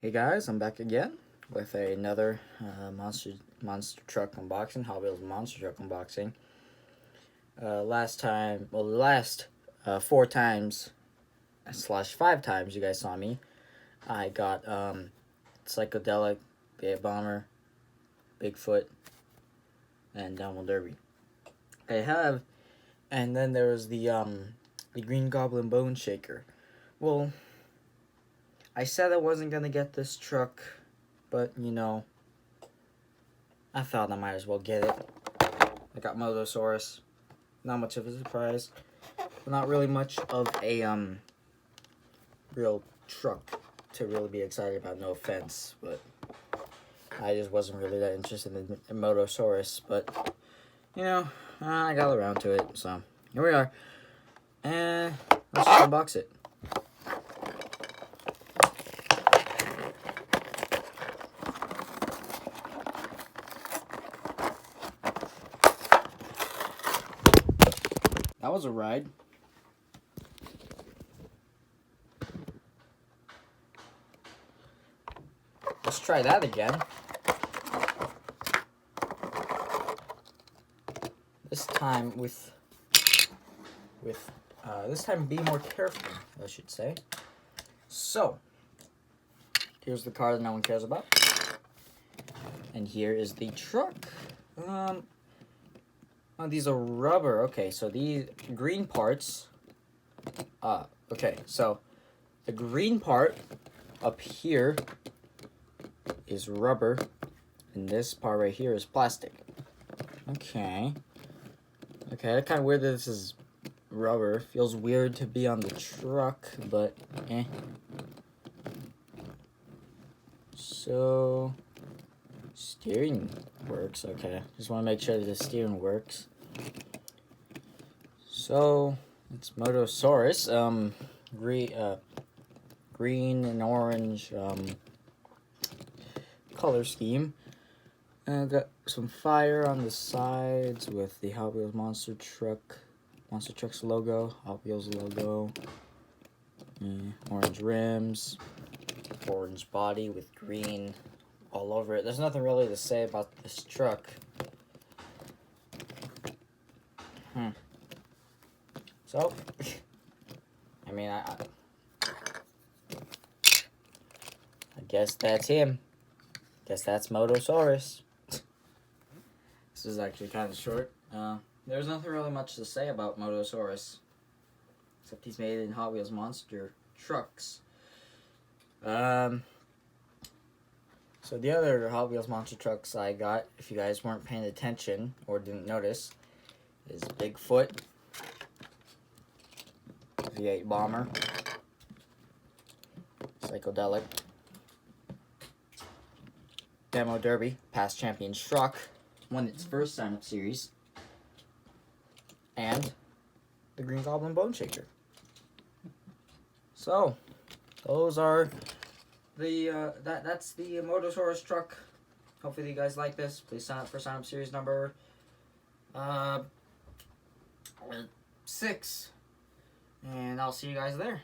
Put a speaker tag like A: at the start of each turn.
A: Hey guys, I'm back again with another monster truck unboxing, Hot Wheels monster truck unboxing. Last 4 times / 5 times you guys saw me, I got Psychedelic, Big Bomber, Bigfoot, and Demo Derby. And then there was the Green Goblin Bone Shaker. Well, I said I wasn't gonna get this truck, but you know, I thought I might as well get it. I got Motosaurus. Not much of a surprise, but not really much of a real truck to really be excited about. No offense, but I just wasn't really that interested in Motosaurus. But you know, I got around to it, so here we are, and let's just unbox it. That was a ride. Let's try that again. This time this time be more careful, I should say. So, here's the car that no one cares about. And here is the truck. Oh, these are rubber. Okay, so these green parts. Okay, so the green part up here is rubber, and this part right here is plastic. Okay. Okay, that's kind of weird that this is rubber. Feels weird to be on the truck, but eh. So, steering works. Okay, just want to make sure that the steering works. So it's Motosaurus. Green and orange color scheme. And I've got some fire on the sides with the Hot Wheels Monster Truck's logo, Hot Wheels logo. Orange rims, orange body with green all over it. There's nothing really to say about this truck. So, I mean, I guess that's him. Guess that's Motosaurus. This is actually kind of short. There's nothing really much to say about Motosaurus, except he's made in Hot Wheels monster trucks. So the other Hot Wheels monster trucks I got, if you guys weren't paying attention or didn't notice, is Bigfoot, V8 Bomber, Psychedelic, Demo Derby, past champion truck, won its first sign-up series, and the Green Goblin Bone Shaker. So, those are the that's the Motosaurus truck. Hopefully you guys like this. Please sign up for sign-up series number 6. And I'll see you guys there.